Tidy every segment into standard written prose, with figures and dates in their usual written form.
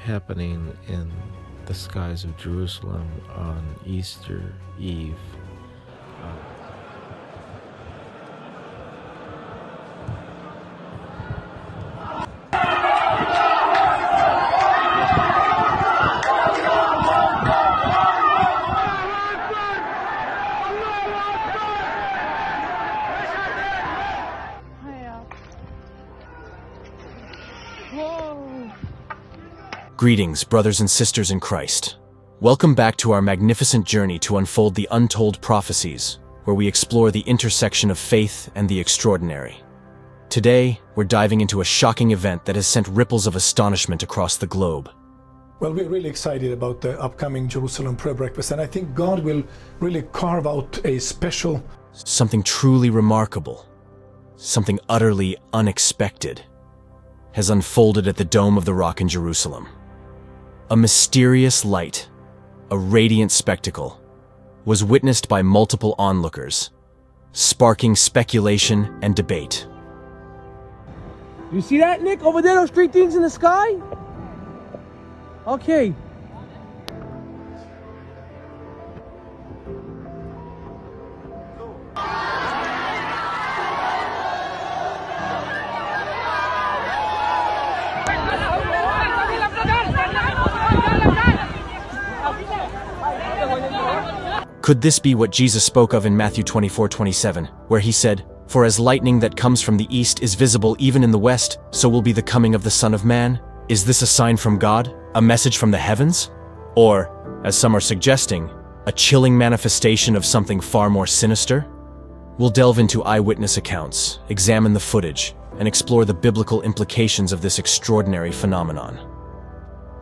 happening in the skies of Jerusalem on Easter Eve. Greetings, brothers and sisters in Christ. Welcome back to our magnificent journey to unfold the untold prophecies, where we explore the intersection of faith and the extraordinary. Today, we're diving into a shocking event that has sent ripples of astonishment across the globe. Well, we're really excited about the upcoming Jerusalem prayer breakfast, and I think God will really carve out a special... Something truly remarkable, something utterly unexpected, has unfolded at the Dome of the Rock in Jerusalem. A mysterious light, a radiant spectacle, was witnessed by multiple onlookers, sparking speculation and debate. You see that, Nick? Over there, those three things in the sky? Okay. Could this be what Jesus spoke of in Matthew 24:27, where he said, "For as lightning that comes from the east is visible even in the west, so will be the coming of the Son of Man"? Is this a sign from God, a message from the heavens? Or, as some are suggesting, a chilling manifestation of something far more sinister? We'll delve into eyewitness accounts, examine the footage, and explore the biblical implications of this extraordinary phenomenon.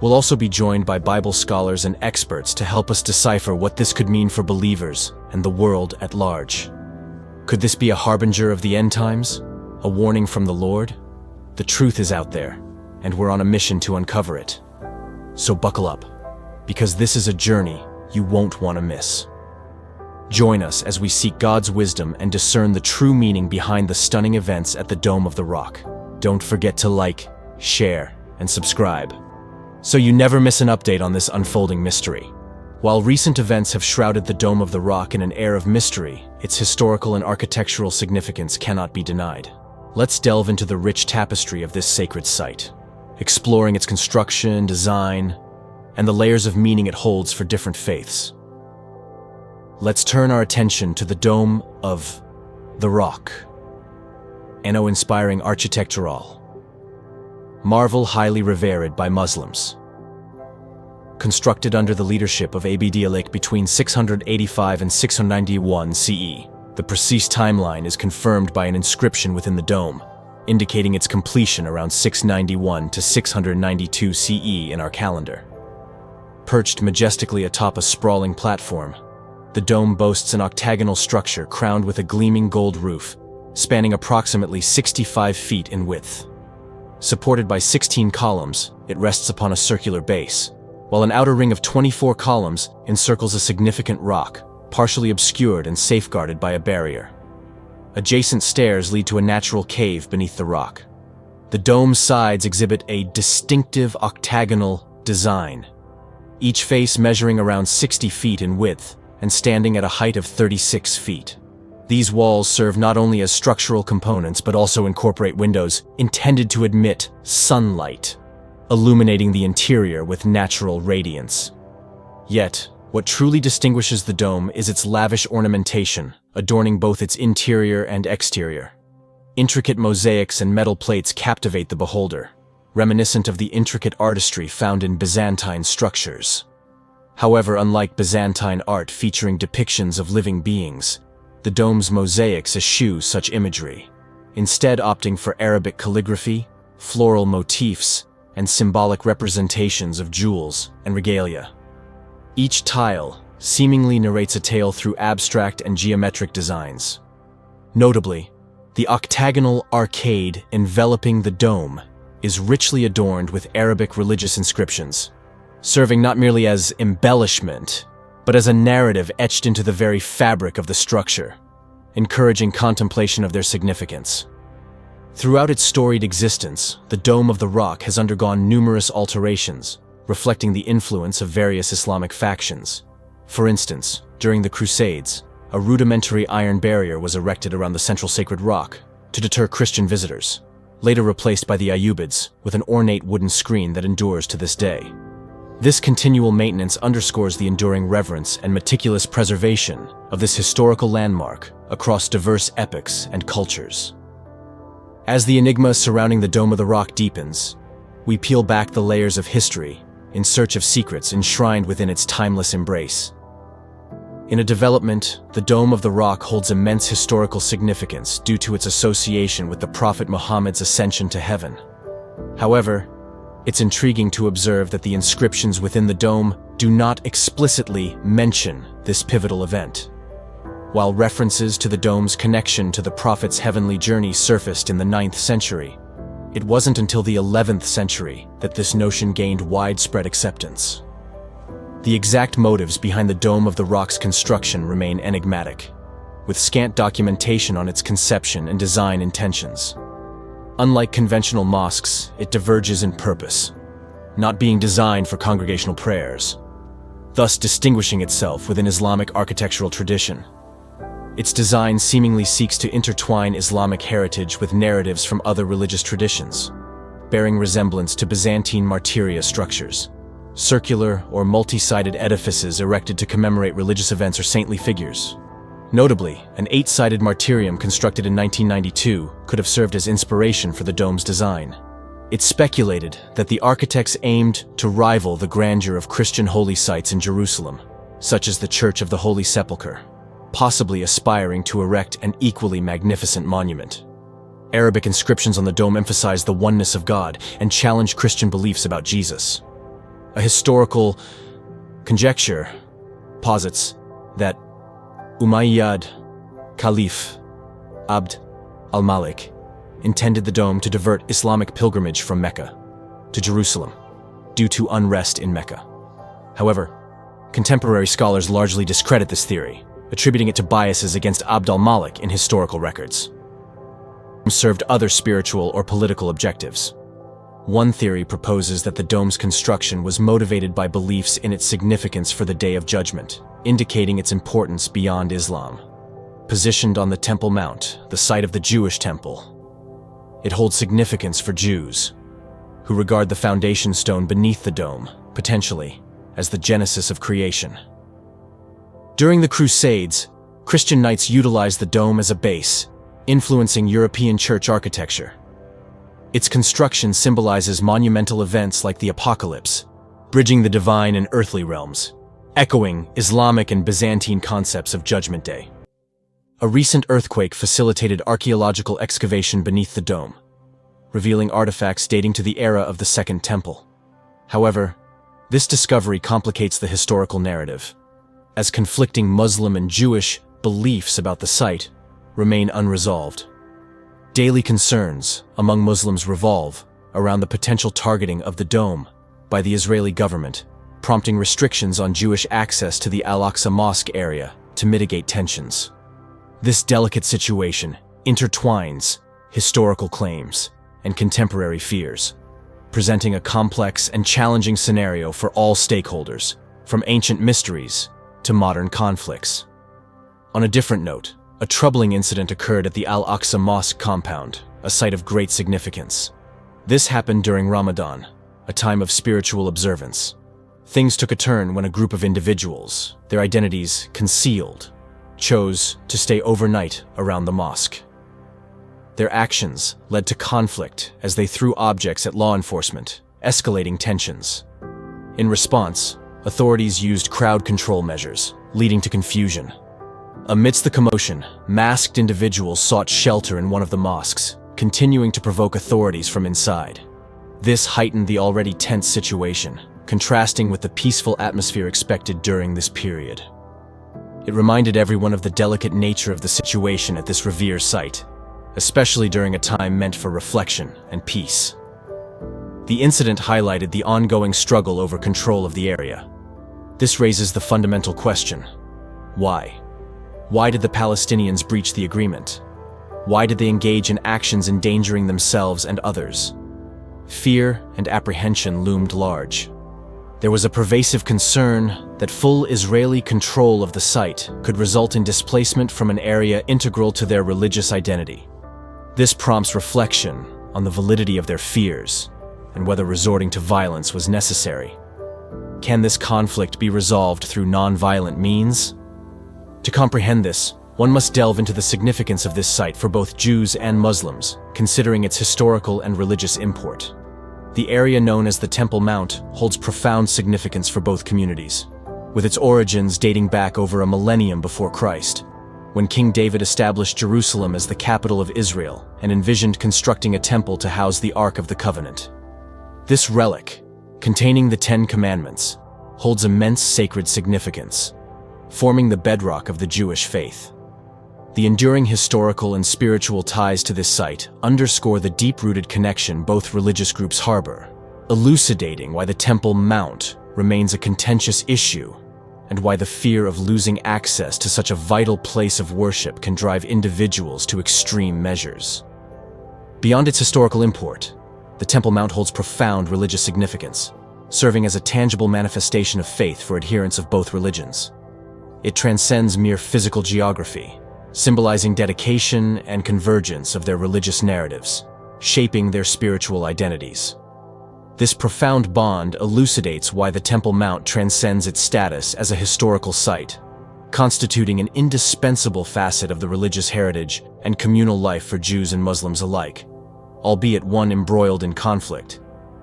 We'll also be joined by Bible scholars and experts to help us decipher what this could mean for believers and the world at large. Could this be a harbinger of the end times? A warning from the Lord? The truth is out there, and we're on a mission to uncover it. So buckle up, because this is a journey you won't want to miss. Join us as we seek God's wisdom and discern the true meaning behind the stunning events at the Dome of the Rock. Don't forget to like, share, and subscribe, so you never miss an update on this unfolding mystery. While recent events have shrouded the Dome of the Rock in an air of mystery, its historical and architectural significance cannot be denied. Let's delve into the rich tapestry of this sacred site, exploring its construction, design, and the layers of meaning it holds for different faiths. Let's turn our attention to the Dome of the Rock, an awe-inspiring architectural marvel highly revered by Muslims. Constructed under the leadership of Al-Aqsa between 685 and 691 CE, the precise timeline is confirmed by an inscription within the dome, indicating its completion around 691 to 692 CE in our calendar. Perched majestically atop a sprawling platform, the dome boasts an octagonal structure crowned with a gleaming gold roof, spanning approximately 65 feet in width. Supported by 16 columns, it rests upon a circular base, while an outer ring of 24 columns encircles a significant rock, partially obscured and safeguarded by a barrier. Adjacent stairs lead to a natural cave beneath the rock. The dome's sides exhibit a distinctive octagonal design, each face measuring around 60 feet in width and standing at a height of 36 feet. These walls serve not only as structural components but also incorporate windows intended to admit sunlight, illuminating the interior with natural radiance. Yet, what truly distinguishes the dome is its lavish ornamentation, adorning both its interior and exterior. Intricate mosaics and metal plates captivate the beholder, reminiscent of the intricate artistry found in Byzantine structures. However, unlike Byzantine art featuring depictions of living beings, the dome's mosaics eschew such imagery, instead opting for Arabic calligraphy, floral motifs, and symbolic representations of jewels and regalia. Each tile seemingly narrates a tale through abstract and geometric designs. Notably, the octagonal arcade enveloping the dome is richly adorned with Arabic religious inscriptions, serving not merely as embellishment, but as a narrative etched into the very fabric of the structure, encouraging contemplation of their significance. Throughout its storied existence, the Dome of the Rock has undergone numerous alterations, reflecting the influence of various Islamic factions. For instance, during the Crusades, a rudimentary iron barrier was erected around the central sacred rock to deter Christian visitors, later replaced by the Ayyubids with an ornate wooden screen that endures to this day. This continual maintenance underscores the enduring reverence and meticulous preservation of this historical landmark across diverse epochs and cultures. As the enigma surrounding the Dome of the Rock deepens, we peel back the layers of history in search of secrets enshrined within its timeless embrace. In a development, the Dome of the Rock holds immense historical significance due to its association with the Prophet Muhammad's ascension to heaven. However, it's intriguing to observe that the inscriptions within the dome do not explicitly mention this pivotal event. While references to the dome's connection to the Prophet's heavenly journey surfaced in the 9th century, it wasn't until the 11th century that this notion gained widespread acceptance. The exact motives behind the Dome of the Rock's construction remain enigmatic, with scant documentation on its conception and design intentions. Unlike conventional mosques, it diverges in purpose, not being designed for congregational prayers, thus distinguishing itself within Islamic architectural tradition. Its design seemingly seeks to intertwine Islamic heritage with narratives from other religious traditions, bearing resemblance to Byzantine martyria structures, circular or multi-sided edifices erected to commemorate religious events or saintly figures. Notably, an 8-sided martyrium constructed in 1992 could have served as inspiration for the dome's design. It's speculated that the architects aimed to rival the grandeur of Christian holy sites in Jerusalem, such as the Church of the Holy Sepulchre, possibly aspiring to erect an equally magnificent monument. Arabic inscriptions on the dome emphasize the oneness of God and challenge Christian beliefs about Jesus. A historical conjecture posits that Umayyad Caliph Abd al-Malik intended the dome to divert Islamic pilgrimage from Mecca to Jerusalem due to unrest in Mecca. However, contemporary scholars largely discredit this theory, attributing it to biases against Abd al-Malik in historical records. Served other spiritual or political objectives. One theory proposes that the dome's construction was motivated by beliefs in its significance for the Day of Judgment, indicating its importance beyond Islam. Positioned on the Temple Mount, the site of the Jewish temple, it holds significance for Jews, who regard the foundation stone beneath the dome, potentially, as the genesis of creation. During the Crusades, Christian knights utilized the dome as a base, influencing European church architecture. Its construction symbolizes monumental events like the Apocalypse, bridging the divine and earthly realms, echoing Islamic and Byzantine concepts of Judgment Day. A recent earthquake facilitated archaeological excavation beneath the dome, revealing artifacts dating to the era of the Second Temple. However, this discovery complicates the historical narrative, as conflicting Muslim and Jewish beliefs about the site remain unresolved. Daily concerns among Muslims revolve around the potential targeting of the dome by the Israeli government, prompting restrictions on Jewish access to the Al-Aqsa mosque area to mitigate tensions. This delicate situation intertwines historical claims and contemporary fears, presenting a complex and challenging scenario for all stakeholders, from ancient mysteries to modern conflicts. On a different note, a troubling incident occurred at the Al-Aqsa mosque compound, a site of great significance. This happened during Ramadan, a time of spiritual observance. Things took a turn when a group of individuals, their identities concealed, chose to stay overnight around the mosque. Their actions led to conflict as they threw objects at law enforcement, escalating tensions. In response, authorities used crowd control measures, leading to confusion. Amidst the commotion, masked individuals sought shelter in one of the mosques, continuing to provoke authorities from inside. This heightened the already tense situation, contrasting with the peaceful atmosphere expected during this period. It reminded everyone of the delicate nature of the situation at this revered site, especially during a time meant for reflection and peace. The incident highlighted the ongoing struggle over control of the area. This raises the fundamental question: why? Why did the Palestinians breach the agreement? Why did they engage in actions endangering themselves and others? Fear and apprehension loomed large. There was a pervasive concern that full Israeli control of the site could result in displacement from an area integral to their religious identity. This prompts reflection on the validity of their fears and whether resorting to violence was necessary. Can this conflict be resolved through non-violent means? To comprehend this, one must delve into the significance of this site for both Jews and Muslims, considering its historical and religious import. The area known as the Temple Mount holds profound significance for both communities, with its origins dating back over a millennium before Christ, when King David established Jerusalem as the capital of Israel and envisioned constructing a temple to house the Ark of the Covenant. This relic, containing the Ten Commandments, holds immense sacred significance, forming the bedrock of the Jewish faith. The enduring historical and spiritual ties to this site underscore the deep-rooted connection both religious groups harbor, elucidating why the Temple Mount remains a contentious issue and why the fear of losing access to such a vital place of worship can drive individuals to extreme measures. Beyond its historical import, the Temple Mount holds profound religious significance, serving as a tangible manifestation of faith for adherents of both religions. It transcends mere physical geography, symbolizing dedication and convergence of their religious narratives, shaping their spiritual identities. This profound bond elucidates why the Temple Mount transcends its status as a historical site, constituting an indispensable facet of the religious heritage and communal life for Jews and Muslims alike, albeit one embroiled in conflict,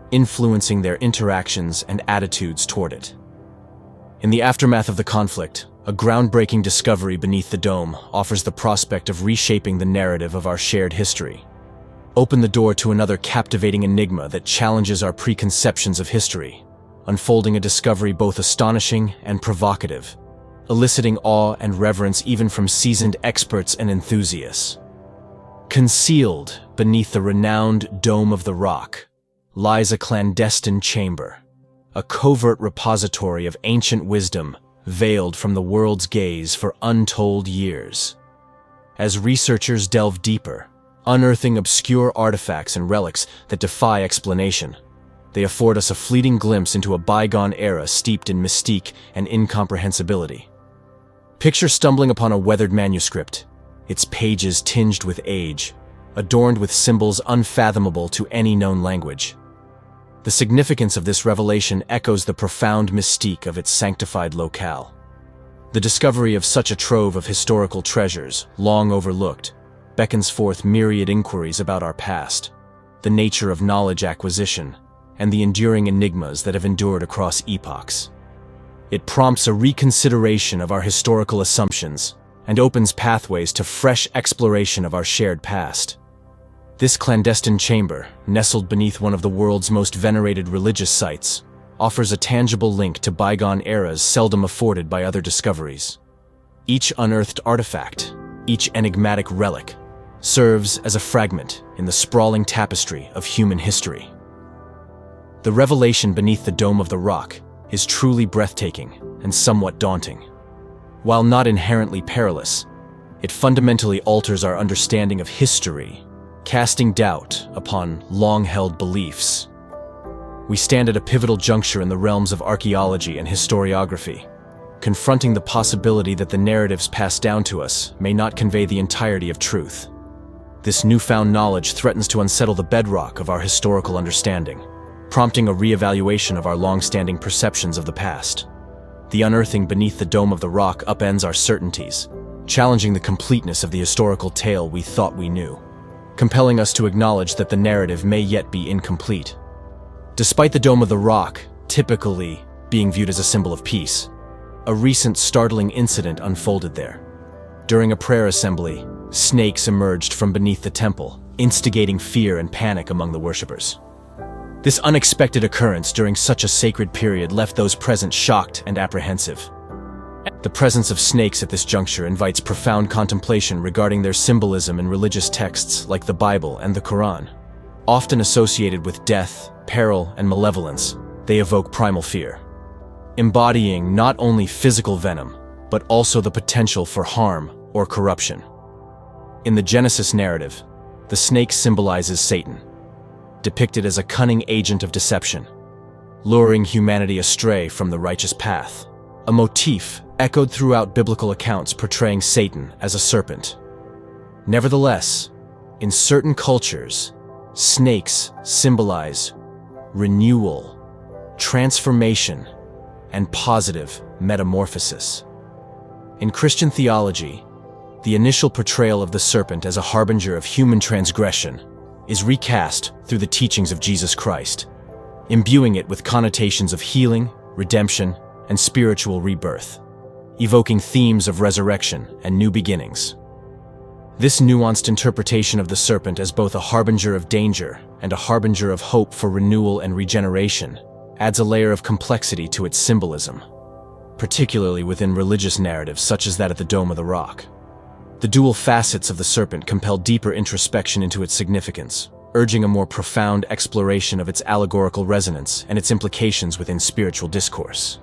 influencing their interactions and attitudes toward it. In the aftermath of the conflict, a groundbreaking discovery beneath the dome offers the prospect of reshaping the narrative of our shared history. Open the door to another captivating enigma that challenges our preconceptions of history, unfolding a discovery both astonishing and provocative, eliciting awe and reverence even from seasoned experts and enthusiasts. Concealed beneath the renowned Dome of the Rock lies a clandestine chamber, a covert repository of ancient wisdom veiled from the world's gaze for untold years. As researchers delve deeper, unearthing obscure artifacts and relics that defy explanation, they afford us a fleeting glimpse into a bygone era steeped in mystique and incomprehensibility. Picture stumbling upon a weathered manuscript, its pages tinged with age, adorned with symbols unfathomable to any known language. The significance of this revelation echoes the profound mystique of its sanctified locale. The discovery of such a trove of historical treasures, long overlooked, beckons forth myriad inquiries about our past, the nature of knowledge acquisition, and the enduring enigmas that have endured across epochs. It prompts a reconsideration of our historical assumptions and opens pathways to fresh exploration of our shared past. This clandestine chamber, nestled beneath one of the world's most venerated religious sites, offers a tangible link to bygone eras seldom afforded by other discoveries. Each unearthed artifact, each enigmatic relic, serves as a fragment in the sprawling tapestry of human history. The revelation beneath the Dome of the Rock is truly breathtaking and somewhat daunting. While not inherently perilous, it fundamentally alters our understanding of history, casting doubt upon long-held beliefs. We stand at a pivotal juncture in the realms of archaeology and historiography, confronting the possibility that the narratives passed down to us may not convey the entirety of truth. This newfound knowledge threatens to unsettle the bedrock of our historical understanding, prompting a reevaluation of our long-standing perceptions of the past. The unearthing beneath the Dome of the Rock upends our certainties, challenging the completeness of the historical tale we thought we knew, compelling us to acknowledge that the narrative may yet be incomplete. Despite the Dome of the Rock typically being viewed as a symbol of peace, a recent startling incident unfolded there. During a prayer assembly, snakes emerged from beneath the temple, instigating fear and panic among the worshippers. This unexpected occurrence during such a sacred period left those present shocked and apprehensive. The presence of snakes at this juncture invites profound contemplation regarding their symbolism in religious texts like the Bible and the Quran. Often associated with death, peril, and malevolence, they evoke primal fear, embodying not only physical venom, but also the potential for harm or corruption. In the Genesis narrative, the snake symbolizes Satan, depicted as a cunning agent of deception. luring humanity astray from the righteous path. A motif echoed throughout biblical accounts portraying Satan as a serpent. Nevertheless, in certain cultures, snakes symbolize renewal, transformation, and positive metamorphosis. In Christian theology, the initial portrayal of the serpent as a harbinger of human transgression is recast through the teachings of Jesus Christ, imbuing it with connotations of healing, redemption, and spiritual rebirth, evoking themes of resurrection and new beginnings. This nuanced interpretation of the serpent as both a harbinger of danger and a harbinger of hope for renewal and regeneration adds a layer of complexity to its symbolism, particularly within religious narratives such as that at the Dome of the Rock. The dual facets of the serpent compel deeper introspection into its significance, urging a more profound exploration of its allegorical resonance and its implications within spiritual discourse.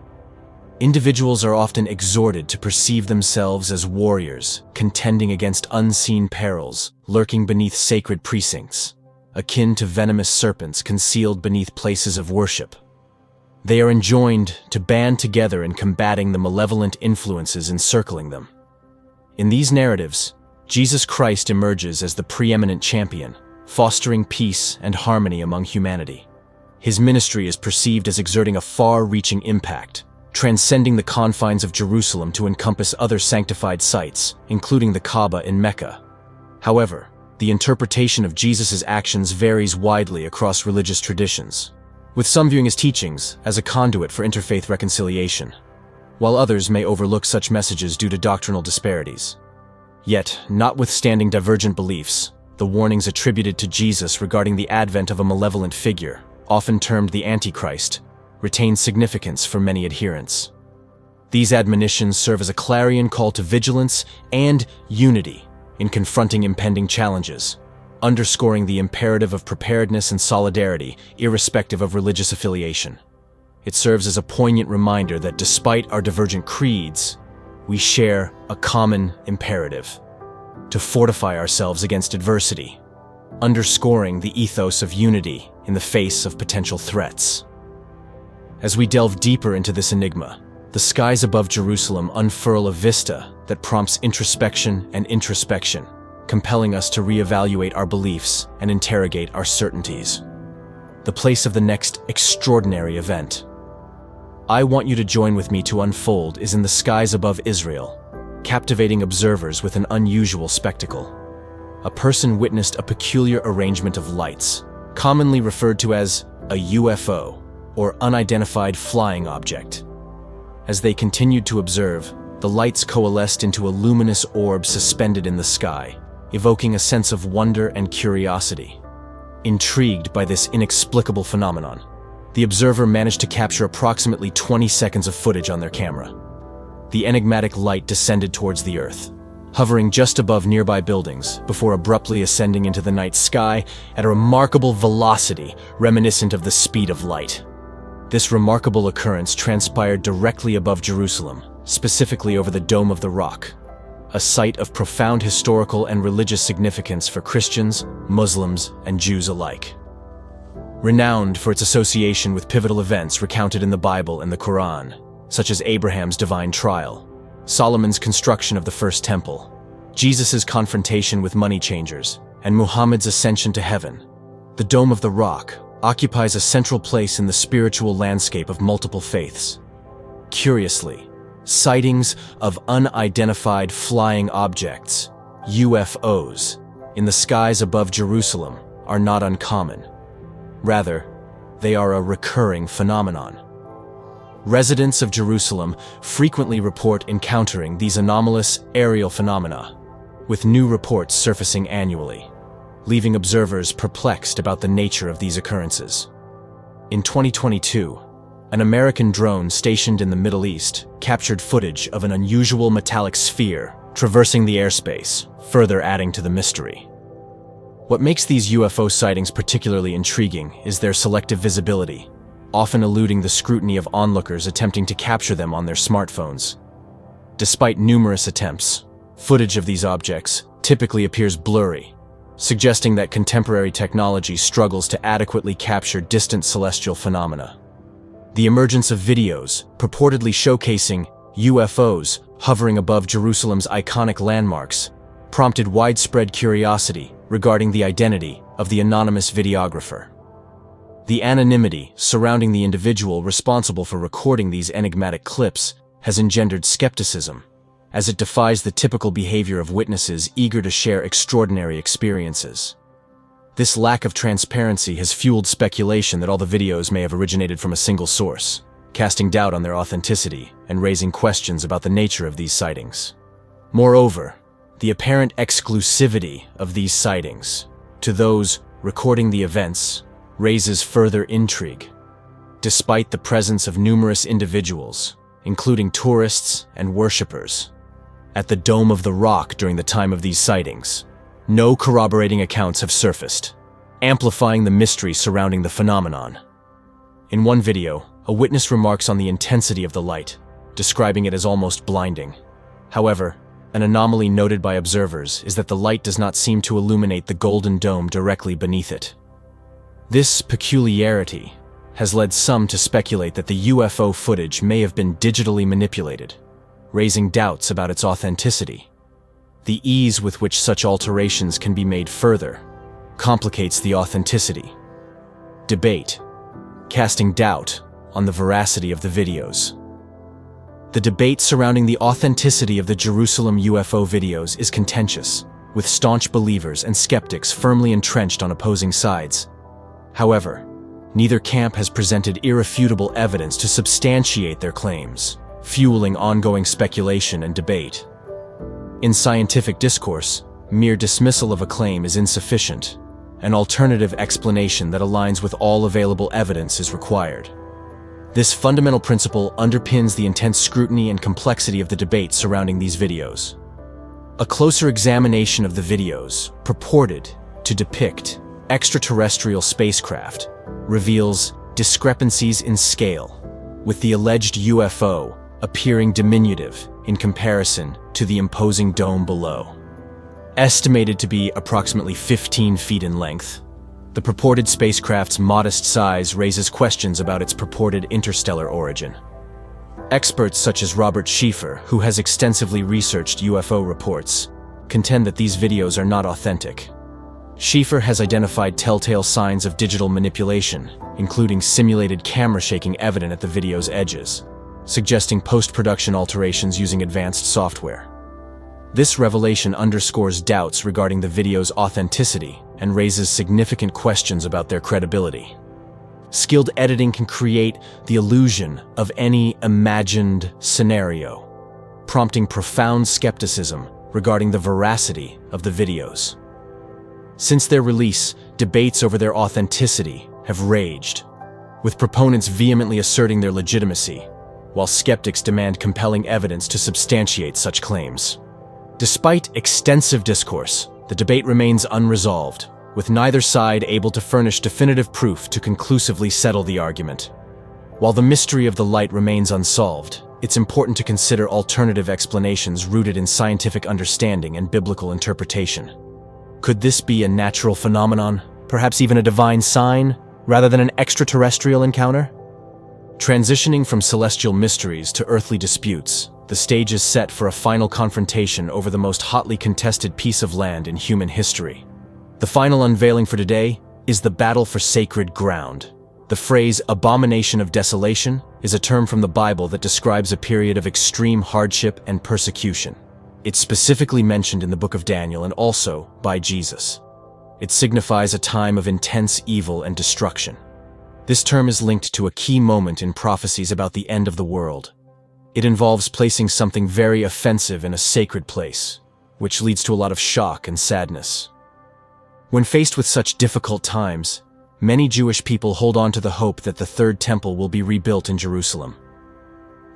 Individuals are often exhorted to perceive themselves as warriors, contending against unseen perils, lurking beneath sacred precincts, akin to venomous serpents concealed beneath places of worship. They are enjoined to band together in combating the malevolent influences encircling them. In these narratives, Jesus Christ emerges as the preeminent champion, fostering peace and harmony among humanity. His ministry is perceived as exerting a far-reaching impact, transcending the confines of Jerusalem to encompass other sanctified sites, including the Kaaba in Mecca. However, the interpretation of Jesus' actions varies widely across religious traditions, with some viewing his teachings as a conduit for interfaith reconciliation, while others may overlook such messages due to doctrinal disparities. Yet, notwithstanding divergent beliefs, the warnings attributed to Jesus regarding the advent of a malevolent figure, often termed the Antichrist, retain significance for many adherents. These admonitions serve as a clarion call to vigilance and unity in confronting impending challenges, underscoring the imperative of preparedness and solidarity, irrespective of religious affiliation. It serves as a poignant reminder that despite our divergent creeds, we share a common imperative: to fortify ourselves against adversity, underscoring the ethos of unity in the face of potential threats. As we delve deeper into this enigma, the skies above Jerusalem unfurl a vista that prompts introspection and introspection, compelling us to reevaluate our beliefs and interrogate our certainties. The place of the next extraordinary event I want you to join with me to unfold is in the skies above Israel, captivating observers with an unusual spectacle. A person witnessed a peculiar arrangement of lights, commonly referred to as a UFO, or unidentified flying object. As they continued to observe, the lights coalesced into a luminous orb suspended in the sky, evoking a sense of wonder and curiosity. Intrigued by this inexplicable phenomenon, the observer managed to capture approximately 20 seconds of footage on their camera. The enigmatic light descended towards the earth, hovering just above nearby buildings before abruptly ascending into the night sky at a remarkable velocity reminiscent of the speed of light. This remarkable occurrence transpired directly above Jerusalem, specifically over the Dome of the Rock, a site of profound historical and religious significance for Christians, Muslims, and Jews alike. Renowned for its association with pivotal events recounted in the Bible and the Quran, such as Abraham's divine trial, Solomon's construction of the First Temple, Jesus' confrontation with money changers, and Muhammad's ascension to heaven, the Dome of the Rock occupies a central place in the spiritual landscape of multiple faiths. Curiously, sightings of unidentified flying objects, UFOs, in the skies above Jerusalem are not uncommon. Rather, they are a recurring phenomenon. Residents of Jerusalem frequently report encountering these anomalous aerial phenomena, with new reports surfacing annually, leaving observers perplexed about the nature of these occurrences. In 2022, an American drone stationed in the Middle East captured footage of an unusual metallic sphere traversing the airspace, further adding to the mystery. What makes these UFO sightings particularly intriguing is their selective visibility, often eluding the scrutiny of onlookers attempting to capture them on their smartphones. Despite numerous attempts, footage of these objects typically appears blurry, suggesting that contemporary technology struggles to adequately capture distant celestial phenomena. The emergence of videos purportedly showcasing UFOs hovering above Jerusalem's iconic landmarks prompted widespread curiosity regarding the identity of the anonymous videographer. The anonymity surrounding the individual responsible for recording these enigmatic clips has engendered skepticism, as it defies the typical behavior of witnesses eager to share extraordinary experiences. This lack of transparency has fueled speculation that all the videos may have originated from a single source, casting doubt on their authenticity and raising questions about the nature of these sightings. Moreover, the apparent exclusivity of these sightings to those recording the events raises further intrigue. Despite the presence of numerous individuals, including tourists and worshippers, at the Dome of the Rock during the time of these sightings, no corroborating accounts have surfaced, amplifying the mystery surrounding the phenomenon. In one video, a witness remarks on the intensity of the light, describing it as almost blinding. However, an anomaly noted by observers is that the light does not seem to illuminate the golden dome directly beneath it. This peculiarity has led some to speculate that the UFO footage may have been digitally manipulated, raising doubts about its authenticity. The ease with which such alterations can be made further complicates the authenticity. Debate, casting doubt on the veracity of the videos. The debate surrounding the authenticity of the Jerusalem UFO videos is contentious, with staunch believers and skeptics firmly entrenched on opposing sides. However, neither camp has presented irrefutable evidence to substantiate their claims, fueling ongoing speculation and debate. In scientific discourse, mere dismissal of a claim is insufficient. An alternative explanation that aligns with all available evidence is required. This fundamental principle underpins the intense scrutiny and complexity of the debate surrounding these videos. A closer examination of the videos, purported to depict extraterrestrial spacecraft, reveals discrepancies in scale, with the alleged UFO appearing diminutive in comparison to the imposing dome below. Estimated to be approximately 15 feet in length, the purported spacecraft's modest size raises questions about its purported interstellar origin. Experts such as Robert Schieffer, who has extensively researched UFO reports, contend that these videos are not authentic. Schieffer has identified telltale signs of digital manipulation, including simulated camera shaking evident at the video's edges, suggesting post-production alterations using advanced software. This revelation underscores doubts regarding the video's authenticity and raises significant questions about their credibility. Skilled editing can create the illusion of any imagined scenario, prompting profound skepticism regarding the veracity of the videos. Since their release, debates over their authenticity have raged, with proponents vehemently asserting their legitimacy, while skeptics demand compelling evidence to substantiate such claims. Despite extensive discourse, the debate remains unresolved, with neither side able to furnish definitive proof to conclusively settle the argument. While the mystery of the light remains unsolved, it's important to consider alternative explanations rooted in scientific understanding and biblical interpretation. Could this be a natural phenomenon, perhaps even a divine sign, rather than an extraterrestrial encounter? Transitioning from celestial mysteries to earthly disputes, the stage is set for a final confrontation over the most hotly contested piece of land in human history. The final unveiling for today is the battle for sacred ground. The phrase abomination of desolation is a term from the Bible that describes a period of extreme hardship and persecution. It's specifically mentioned in the book of Daniel and also by Jesus. It signifies a time of intense evil and destruction. This term is linked to a key moment in prophecies about the end of the world. It involves placing something very offensive in a sacred place, which leads to a lot of shock and sadness. When faced with such difficult times, many Jewish people hold on to the hope that the Third Temple will be rebuilt in Jerusalem.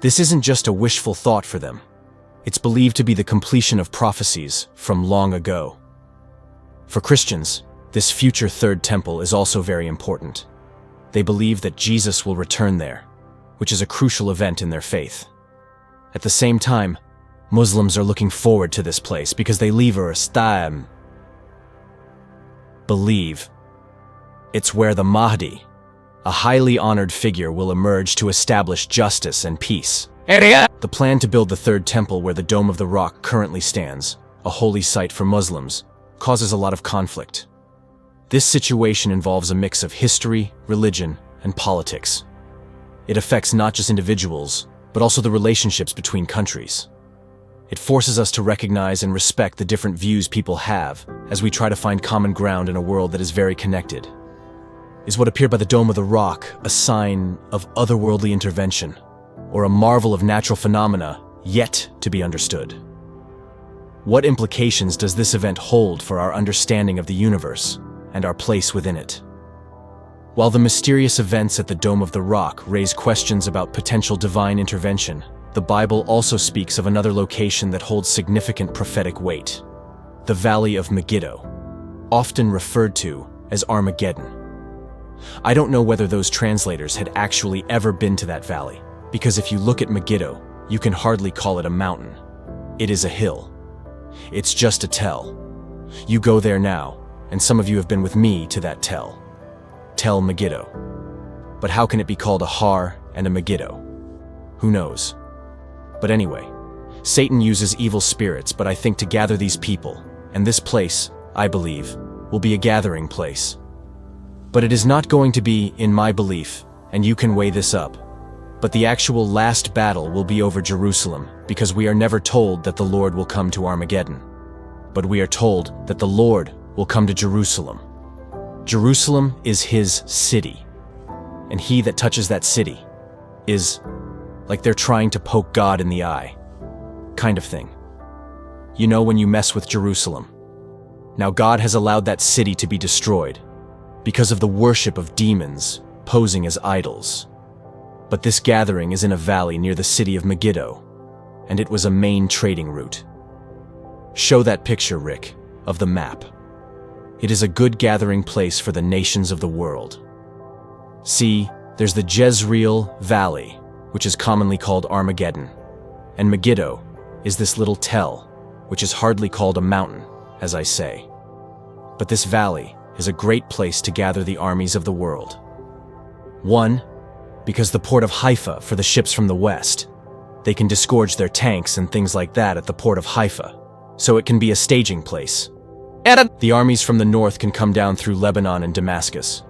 This isn't just a wishful thought for them. It's believed to be the completion of prophecies from long ago. For Christians, this future Third Temple is also very important. They believe that Jesus will return there, which is a crucial event in their faith. At the same time, Muslims are looking forward to this place because they believe it's where the Mahdi A highly honored figure will emerge to establish justice and peace. The plan to build the third temple where the Dome of the Rock currently stands, a holy site for Muslims, causes a lot of conflict. This situation involves a mix of history, religion, and politics. It affects not just individuals, but also the relationships between countries. It forces us to recognize and respect the different views people have as we try to find common ground in a world that is very connected. Is what appeared by the Dome of the Rock a sign of otherworldly intervention, or a marvel of natural phenomena yet to be understood? What implications does this event hold for our understanding of the universe and our place within it? While the mysterious events at the Dome of the Rock raise questions about potential divine intervention, the Bible also speaks of another location that holds significant prophetic weight: the Valley of Megiddo, often referred to as Armageddon. I don't know whether those translators had actually ever been to that valley, because if you look at Megiddo, you can hardly call it a mountain. It is a hill. It's just a tell. You go there now, and some of you have been with me to that tell. Tell Megiddo. But how can it be called a Har and a Megiddo? Who knows? But anyway, Satan uses evil spirits, but I think to gather these people, and this place, I believe, will be a gathering place. But it is not going to be, in my belief, and you can weigh this up, but the actual last battle will be over Jerusalem, because we are never told that the Lord will come to Armageddon. But we are told that the Lord will come to Jerusalem. Jerusalem is his city, and he that touches that city is like they're trying to poke God in the eye, kind of thing. You know, when you mess with Jerusalem. Now God has allowed that city to be destroyed because of the worship of demons posing as idols. But this gathering is in a valley near the city of Megiddo, and it was a main trading route. Show that picture, Rick, of the map. It is a good gathering place for the nations of the world. See, there's the Jezreel Valley, which is commonly called Armageddon, and Megiddo is this little tell, which is hardly called a mountain, as I say. But this valley is a great place to gather the armies of the world. One, because the port of Haifa for the ships from the west. They can disgorge their tanks and things like that at the port of Haifa, so it can be a staging place. The armies from the north can come down through Lebanon and Damascus.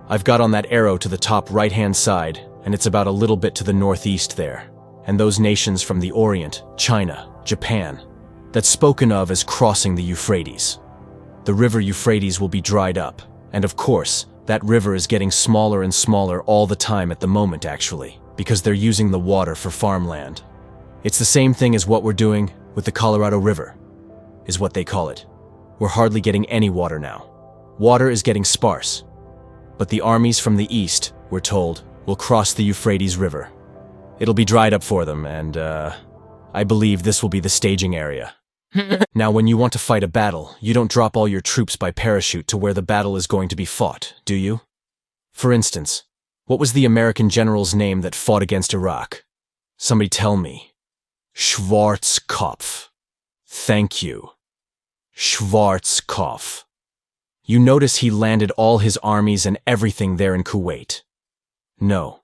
I've got on that arrow to the top right-hand side, and it's about a little bit to the northeast there. And those nations from the Orient, China, Japan, that's spoken of as crossing the Euphrates. The river Euphrates will be dried up, and of course, that river is getting smaller and smaller all the time at the moment actually, because they're using the water for farmland. It's the same thing as what we're doing with the Colorado River, is what they call it. We're hardly getting any water now. Water is getting sparse. But the armies from the east, we're told, will cross the Euphrates River. It'll be dried up for them, and I believe this will be the staging area. Now, when you want to fight a battle, you don't drop all your troops by parachute to where the battle is going to be fought, do you? For instance, what was the American general's name that fought against Iraq? Somebody tell me. Schwarzkopf. Thank you. Schwarzkopf. You notice he landed all his armies and everything there in Kuwait. No.